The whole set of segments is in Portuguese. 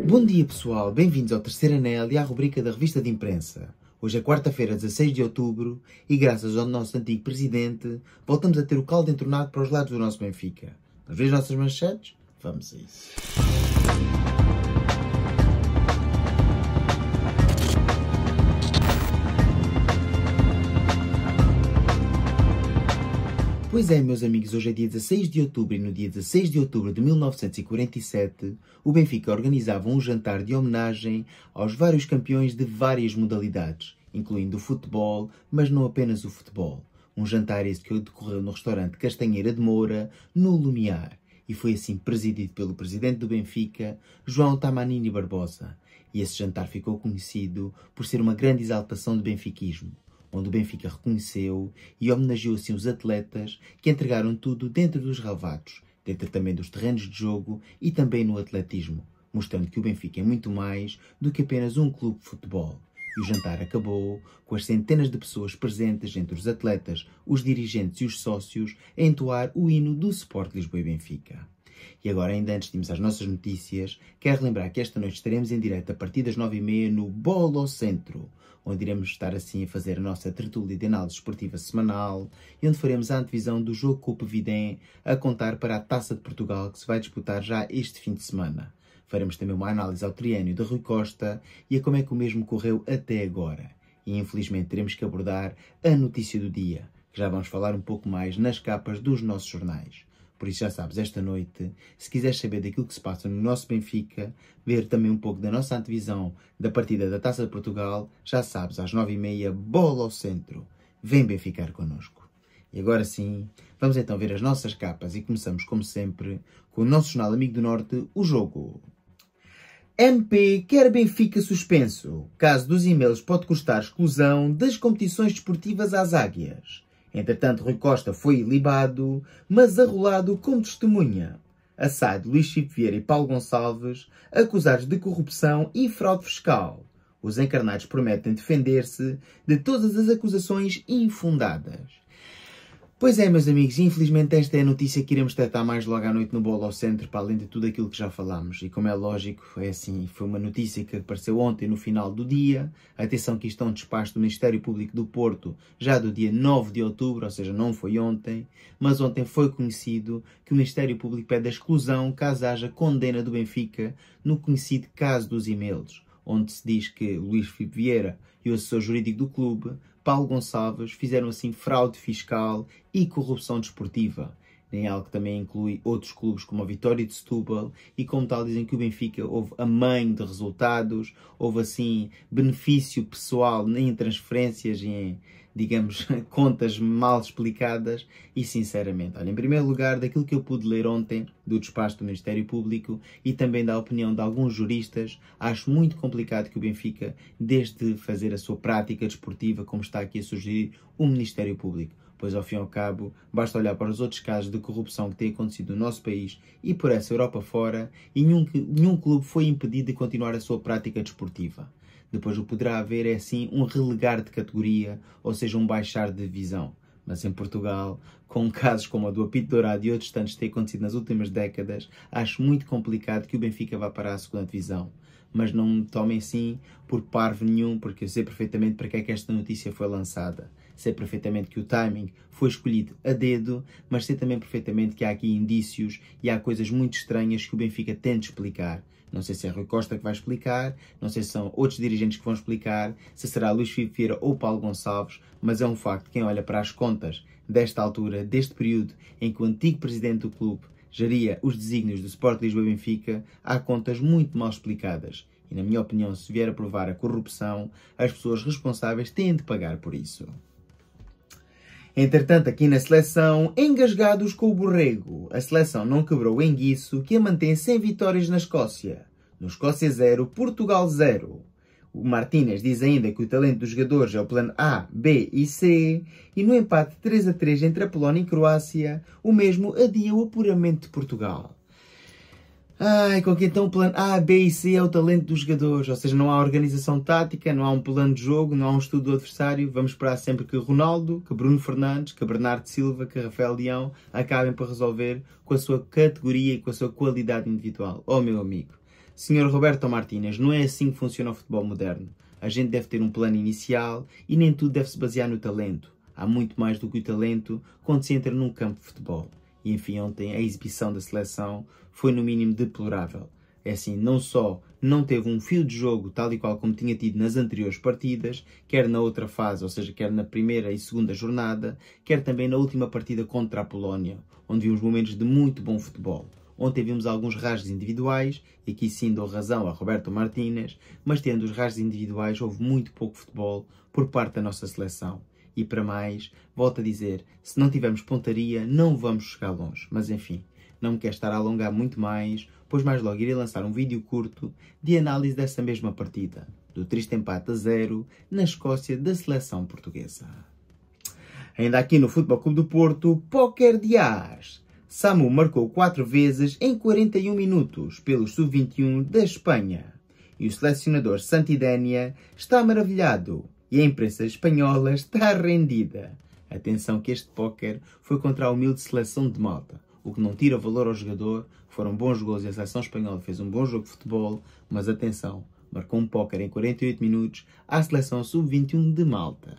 Bom dia pessoal, bem-vindos ao Terceiro Anel e à rubrica da Revista de Imprensa. Hoje é quarta-feira, 16 de outubro, e graças ao nosso antigo presidente, voltamos a ter o caldo entornado para os lados do nosso Benfica. Vamos ver as nossas manchetes? Vamos a isso. Pois é, meus amigos, hoje é dia 16 de outubro e no dia 16 de outubro de 1947, o Benfica organizava um jantar de homenagem aos vários campeões de várias modalidades, incluindo o futebol, mas não apenas o futebol. Um jantar esse que decorreu no restaurante Castanheira de Moura, no Lumiar, e foi assim presidido pelo presidente do Benfica, João Tamanini Barbosa. E esse jantar ficou conhecido por ser uma grande exaltação do benfiquismo, onde o Benfica reconheceu e homenageou assim os atletas que entregaram tudo dentro dos relevados, dentro também dos terrenos de jogo e também no atletismo, mostrando que o Benfica é muito mais do que apenas um clube de futebol. E o jantar acabou com as centenas de pessoas presentes entre os atletas, os dirigentes e os sócios a entoar o hino do Sport Lisboa e Benfica. E agora, ainda antes de irmos às nossas notícias, quero lembrar que esta noite estaremos em direto a partir das 9h30 no Bola ao Centro, onde iremos estar assim a fazer a nossa tertúlia de análise esportiva semanal e onde faremos a antevisão do jogo com o Pevidém a contar para a Taça de Portugal que se vai disputar já este fim de semana. Faremos também uma análise ao triênio de Rui Costa e a como é que o mesmo correu até agora. E infelizmente teremos que abordar a notícia do dia, que já vamos falar um pouco mais nas capas dos nossos jornais. Por isso já sabes, esta noite, se quiseres saber daquilo que se passa no nosso Benfica, ver também um pouco da nossa antevisão da partida da Taça de Portugal, já sabes, às 9h30, Bola ao Centro. Vem Benficar connosco. E agora sim, vamos então ver as nossas capas e começamos, como sempre, com o nosso jornal Amigo do Norte, O Jogo. MP quer Benfica suspenso. Caso dos e-mails pode custar exclusão das competições desportivas às águias. Entretanto, Rui Costa foi ilibado, mas arrolado como testemunha. A SAD, Luís Filipe Vieira e Paulo Gonçalves, acusados de corrupção e fraude fiscal. Os encarnados prometem defender-se de todas as acusações infundadas. Pois é, meus amigos, infelizmente esta é a notícia que iremos tratar mais logo à noite no Bola ao Centro, para além de tudo aquilo que já falámos. E como é lógico, é assim, foi uma notícia que apareceu ontem no final do dia. Atenção que isto é um despacho do Ministério Público do Porto, já do dia 9 de outubro, ou seja, não foi ontem. Mas ontem foi conhecido que o Ministério Público pede a exclusão caso haja condena do Benfica no conhecido caso dos e-mails, onde se diz que Luís Filipe Vieira e o assessor jurídico do clube, Paulo Gonçalves, fizeram assim fraude fiscal e corrupção desportiva. Em algo que também inclui outros clubes como a Vitória de Setúbal e como tal dizem que o Benfica houve amanho de resultados, houve assim benefício pessoal em transferências e em, digamos, contas mal explicadas e sinceramente, olha, em primeiro lugar, daquilo que eu pude ler ontem do despacho do Ministério Público e também da opinião de alguns juristas, acho muito complicado que o Benfica deixe de fazer a sua prática desportiva como está aqui a sugerir o Ministério Público. Pois, ao fim e ao cabo, basta olhar para os outros casos de corrupção que têm acontecido no nosso país e por essa Europa fora e nenhum clube foi impedido de continuar a sua prática desportiva. Depois o que poderá haver é, sim, um relegar de categoria, ou seja, um baixar de divisão. Mas em Portugal, com casos como o do Apito Dourado e outros tantos que têm acontecido nas últimas décadas, acho muito complicado que o Benfica vá para a segunda divisão. Mas não me tomem assim por parvo nenhum, porque eu sei perfeitamente para que é que esta notícia foi lançada. Sei perfeitamente que o timing foi escolhido a dedo, mas sei também perfeitamente que há aqui indícios e há coisas muito estranhas que o Benfica tem de explicar. Não sei se é Rui Costa que vai explicar, não sei se são outros dirigentes que vão explicar, se será Luís Filipe Vieira ou Paulo Gonçalves, mas é um facto, quem olha para as contas desta altura, deste período em que o antigo presidente do clube geria os desígnios do Sport Lisboa e Benfica, há contas muito mal explicadas. E, na minha opinião, se vier a provar a corrupção, as pessoas responsáveis têm de pagar por isso. Entretanto, aqui na seleção, engasgados com o borrego. A seleção não quebrou o enguiço que a mantém sem vitórias na Escócia. No Escócia 0, Portugal 0. O Martínez diz ainda que o talento dos jogadores é o plano A, B e C. E no empate 3-3 entre a Polónia e a Croácia, o mesmo adia o apuramento de Portugal. Ai, com que então o plano A, B e C é o talento dos jogadores. Ou seja, não há organização tática, não há um plano de jogo, não há um estudo do adversário. Vamos esperar sempre que Ronaldo, que Bruno Fernandes, que Bernardo Silva, que Rafael Leão acabem por resolver com a sua categoria e com a sua qualidade individual. Oh, meu amigo, Senhor Roberto Martínez, não é assim que funciona o futebol moderno. A gente deve ter um plano inicial e nem tudo deve se basear no talento. Há muito mais do que o talento quando se entra num campo de futebol. E enfim, ontem a exibição da seleção foi no mínimo deplorável. É assim, não só não teve um fio de jogo tal e qual como tinha tido nas anteriores partidas, quer na outra fase, ou seja, quer na primeira e segunda jornada, quer também na última partida contra a Polónia, onde vimos momentos de muito bom futebol. Ontem vimos alguns rasgos individuais, e aqui sim dou razão a Roberto Martínez, mas tendo os rasgos individuais houve muito pouco futebol por parte da nossa seleção. E para mais, volto a dizer, se não tivermos pontaria não vamos chegar longe. Mas enfim, não me quero estar a alongar muito mais, pois mais logo irei lançar um vídeo curto de análise dessa mesma partida, do triste empate a 0 na Escócia da seleção portuguesa. Ainda aqui no Futebol Clube do Porto, póquer de as. Samu marcou 4 vezes em 41 minutos pelos sub-21 da Espanha. E o selecionador Santidénia está maravilhado e a imprensa espanhola está rendida. Atenção que este póquer foi contra a humilde seleção de Malta, o que não tira valor ao jogador, foram bons gols e a seleção espanhola fez um bom jogo de futebol, mas atenção, marcou um póquer em 48 minutos à seleção sub-21 de Malta.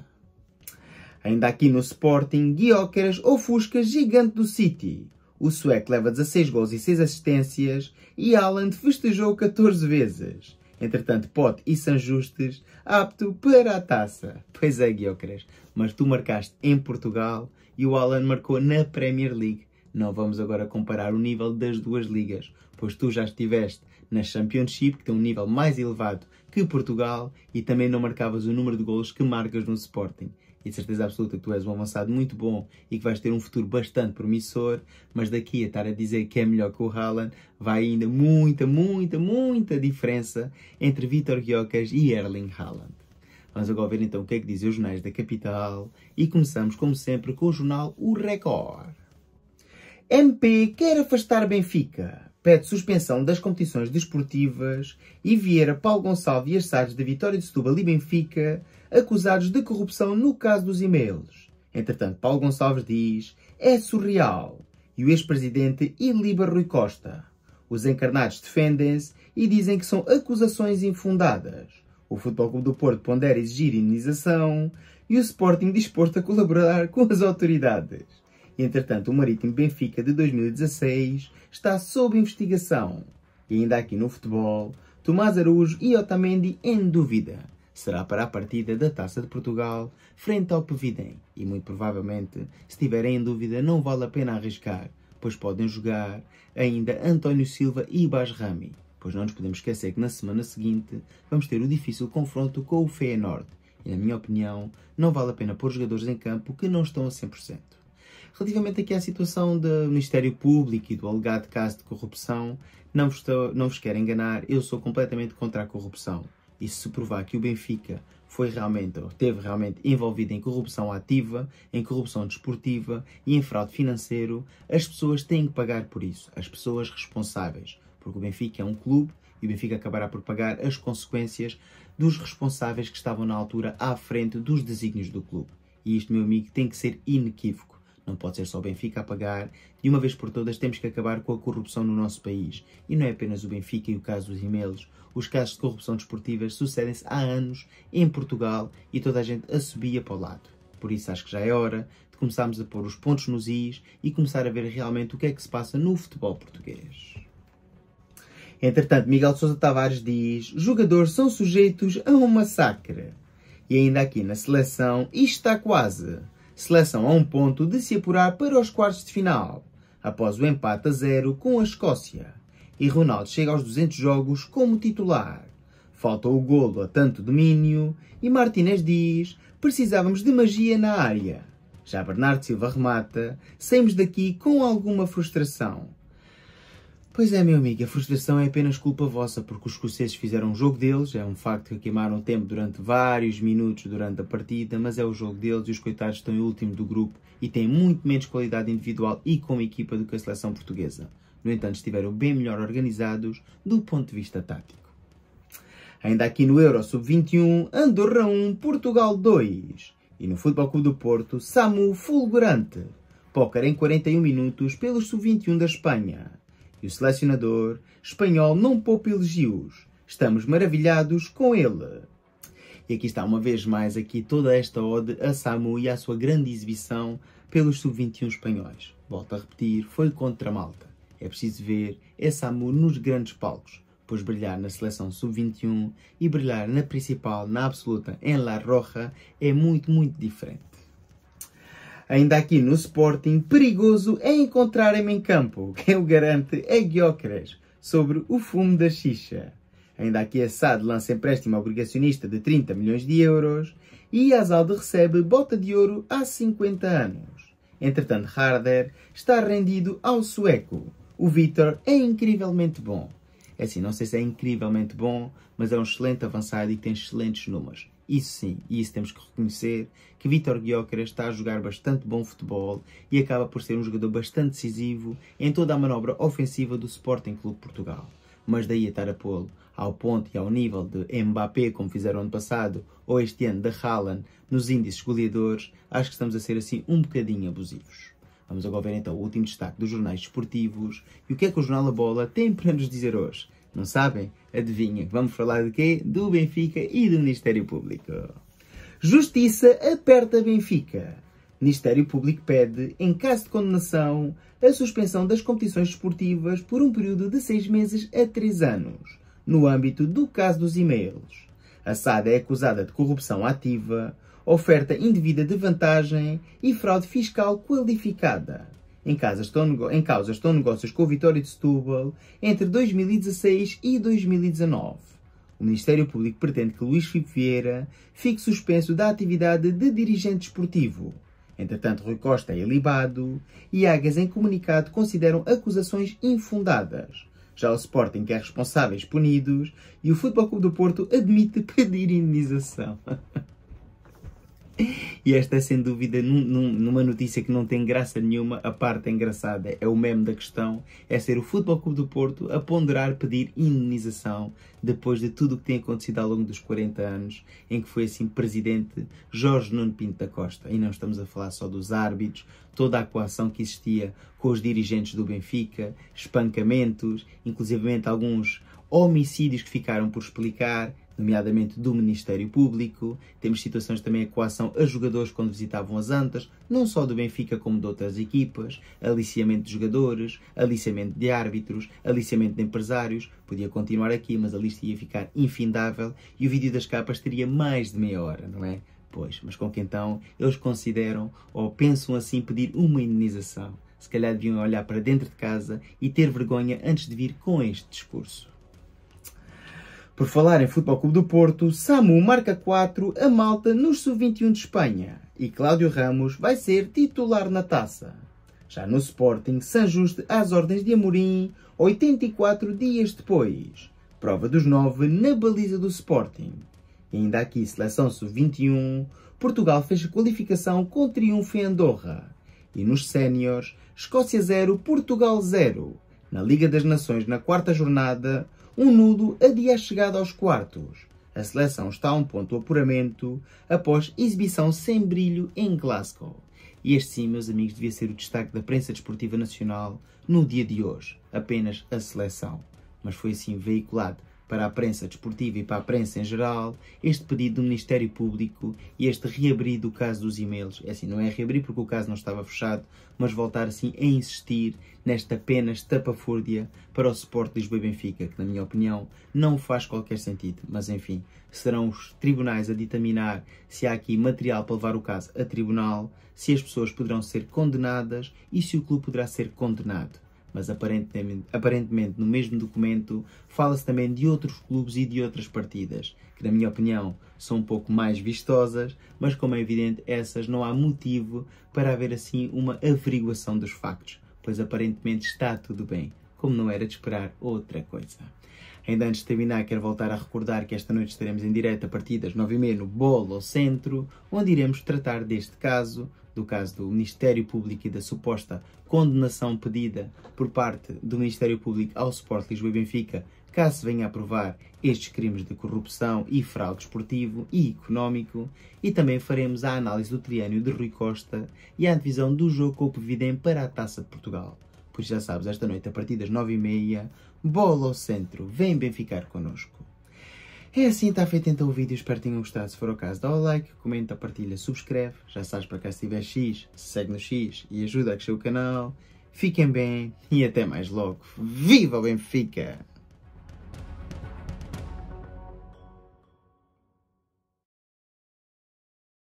Ainda aqui no Sporting, Gyökeres ofusca gigante do City. O sueco leva 16 gols e 6 assistências e Haaland festejou 14 vezes. Entretanto, Pote e Sanjustes apto para a taça. Pois é, Gyökeres, mas tu marcaste em Portugal e o Haaland marcou na Premier League. Não vamos agora comparar o nível das duas ligas, pois tu já estiveste na Championship, que tem um nível mais elevado que Portugal, e também não marcavas o número de golos que marcas no Sporting. E de certeza absoluta que tu és um avançado muito bom e que vais ter um futuro bastante promissor, mas daqui a estar a dizer que é melhor que o Haaland, vai ainda muita diferença entre Vítor Gyökeres e Erling Haaland. Vamos agora ver então o que é que dizem os jornais da capital e começamos como sempre com o jornal O Record. MP quer afastar Benfica, pede suspensão das competições desportivas e Vieira, Paulo Gonçalves e as SADs de Vitória de Setúbal e Benfica acusados de corrupção no caso dos e-mails. Entretanto, Paulo Gonçalves diz é surreal e o ex-presidente iliba Rui Costa. Os encarnados defendem-se e dizem que são acusações infundadas. O Futebol Clube do Porto pondera exigir indenização e o Sporting disposto a colaborar com as autoridades. Entretanto, o Marítimo Benfica de 2016 está sob investigação. E ainda aqui no futebol, Tomás Araújo e Otamendi em dúvida. Será para a partida da Taça de Portugal frente ao Pevidem. E muito provavelmente, se estiverem em dúvida, não vale a pena arriscar, pois podem jogar ainda António Silva e Basrami. Pois não nos podemos esquecer que na semana seguinte vamos ter o difícil confronto com o Feyenoord. E na minha opinião, não vale a pena pôr jogadores em campo que não estão a 100%. Relativamente aqui à situação do Ministério Público e do alegado caso de corrupção, não vos quero enganar, eu sou completamente contra a corrupção. E se provar que o Benfica foi realmente, ou esteve realmente envolvido em corrupção ativa, em corrupção desportiva e em fraude financeiro, as pessoas têm que pagar por isso, as pessoas responsáveis. Porque o Benfica é um clube e o Benfica acabará por pagar as consequências dos responsáveis que estavam na altura à frente dos desígnios do clube. E isto, meu amigo, tem que ser inequívoco. Não pode ser só o Benfica a pagar. De uma vez por todas temos que acabar com a corrupção no nosso país. E não é apenas o Benfica e o caso dos e-mails. Os casos de corrupção desportiva sucedem-se há anos em Portugal e toda a gente assobia para o lado. Por isso acho que já é hora de começarmos a pôr os pontos nos is e começar a ver realmente o que é que se passa no futebol português. Entretanto, Miguel Sousa Tavares diz: jogadores são sujeitos a um massacre. E ainda aqui na seleção, isto está quase. Seleção a um ponto de se apurar para os quartos de final, após o empate a 0 com a Escócia. E Ronaldo chega aos 200 jogos como titular. Falta o golo a tanto domínio e Martínez diz: precisávamos de magia na área. Já Bernardo Silva remata: saímos daqui com alguma frustração. Pois é, meu amigo, a frustração é apenas culpa vossa, porque os escoceses fizeram o jogo deles, é um facto que queimaram tempo durante vários minutos durante a partida, mas é o jogo deles e os coitados estão em último do grupo e têm muito menos qualidade individual e como equipa do que a seleção portuguesa. No entanto, estiveram bem melhor organizados do ponto de vista tático. Ainda aqui no Euro Sub-21, Andorra 1, Portugal 2. E no Futebol Clube do Porto, Samu fulgurante. Póquer em 41 minutos pelos Sub-21 da Espanha. E o selecionador espanhol não poupa elogios. Estamos maravilhados com ele. E aqui está, uma vez mais, aqui toda esta ode a Samu e à sua grande exibição pelos sub-21 espanhóis. Volto a repetir, foi contra a Malta. É preciso ver Samu nos grandes palcos, pois brilhar na seleção sub-21 e brilhar na principal, na absoluta, em La Roja, é muito, muito diferente. Ainda aqui no Sporting, perigoso é encontrarem-me em campo. Quem o garante é Gyökeres, sobre o fumo da xixa. Ainda aqui a SAD lança empréstimo obrigacionista de 30 milhões de euros e Azalde recebe bota de ouro há 50 anos. Entretanto, Harder está rendido ao sueco. O Vitor é incrivelmente bom. É assim, não sei se é incrivelmente bom, mas é um excelente avançado e tem excelentes números. Isso sim, e isso temos que reconhecer, que Vítor Gyökeres está a jogar bastante bom futebol e acaba por ser um jogador bastante decisivo em toda a manobra ofensiva do Sporting Clube Portugal. Mas daí a estar a pô-lo ao ponto e ao nível de Mbappé, como fizeram ano passado, ou este ano de Haaland, nos índices goleadores, acho que estamos a ser assim um bocadinho abusivos. Vamos agora ver então o último destaque dos jornais desportivos. E o que é que o Jornal A Bola tem para nos dizer hoje? Não sabem? Adivinha. Vamos falar de quê? Do Benfica e do Ministério Público. Justiça aperta Benfica. Ministério Público pede, em caso de condenação, a suspensão das competições desportivas por um período de 6 meses a 3 anos, no âmbito do caso dos e-mails. A SAD é acusada de corrupção ativa, oferta indevida de vantagem e fraude fiscal qualificada. Em causa estão negócios com o Vitória de Setúbal entre 2016 e 2019. O Ministério Público pretende que Luís Filipe Vieira fique suspenso da atividade de dirigente esportivo. Entretanto, Rui Costa é ilibado e Águias, em comunicado, consideram acusações infundadas. Já o Sporting quer responsáveis punidos e o Futebol Clube do Porto admite pedir indenização. E esta é sem dúvida, numa notícia que não tem graça nenhuma, a parte engraçada é o meme da questão, é ser o Futebol Clube do Porto a ponderar pedir indenização depois de tudo o que tem acontecido ao longo dos 40 anos, em que foi assim presidente Jorge Nuno Pinto da Costa. E não estamos a falar só dos árbitros, toda a coação que existia com os dirigentes do Benfica, espancamentos, inclusivamente alguns homicídios que ficaram por explicar, nomeadamente do Ministério Público. Temos situações também de coação a jogadores quando visitavam as Antas, não só do Benfica como de outras equipas, aliciamento de jogadores, aliciamento de árbitros, aliciamento de empresários. Podia continuar aqui, mas a lista ia ficar infindável e o vídeo das capas teria mais de meia hora, não é? Pois, mas com que então eles consideram ou pensam assim pedir uma indenização? Se calhar deviam olhar para dentro de casa e ter vergonha antes de vir com este discurso. Por falar em Futebol Clube do Porto, Samu marca 4 a Malta nos sub-21 de Espanha e Cláudio Ramos vai ser titular na taça. Já no Sporting, Sanjuste às ordens de Amorim, 84 dias depois. Prova dos 9 na baliza do Sporting. E ainda aqui, seleção sub-21, Portugal fez a qualificação com triunfo em Andorra. E nos séniores, Escócia 0, Portugal 0. Na Liga das Nações, na quarta jornada, um nudo adia a chegada aos quartos. A seleção está a um ponto do apuramento após exibição sem brilho em Glasgow. E este sim, meus amigos, devia ser o destaque da prensa desportiva nacional no dia de hoje. Apenas a seleção. Mas foi assim veiculado para a prensa desportiva e para a prensa em geral, este pedido do Ministério Público e este reabrir do caso dos e-mails. É assim, não é reabrir porque o caso não estava fechado, mas voltar assim a insistir nesta apenas tapafúrdia para o Sport Lisboa e Benfica, que na minha opinião não faz qualquer sentido. Mas enfim, serão os tribunais a ditaminar se há aqui material para levar o caso a tribunal, se as pessoas poderão ser condenadas e se o clube poderá ser condenado. Mas aparentemente no mesmo documento fala-se também de outros clubes e de outras partidas, que na minha opinião são um pouco mais vistosas, mas como é evidente, essas não há motivo para haver assim uma averiguação dos factos, pois aparentemente está tudo bem, como não era de esperar outra coisa. Ainda antes de terminar, quero voltar a recordar que esta noite estaremos em direto a partir das 9h30 no Bolo Centro, onde iremos tratar deste caso, do caso do Ministério Público e da suposta condenação pedida por parte do Ministério Público ao Sport Lisboa e Benfica, caso se venha a provar estes crimes de corrupção e fraude esportivo e económico, e também faremos a análise do triênio de Rui Costa e a divisão do jogo com o Previdem para a Taça de Portugal. Por isso já sabes, esta noite a partir das 9h30, bola ao centro, vem Benficar connosco. É assim, está feito então o vídeo, espero que tenham gostado. Se for o caso, dá o like, comenta, partilha, subscreve. Já sabes, para cá se tiver X, segue no X e ajuda a crescer o canal. Fiquem bem e até mais logo. Viva o Benfica!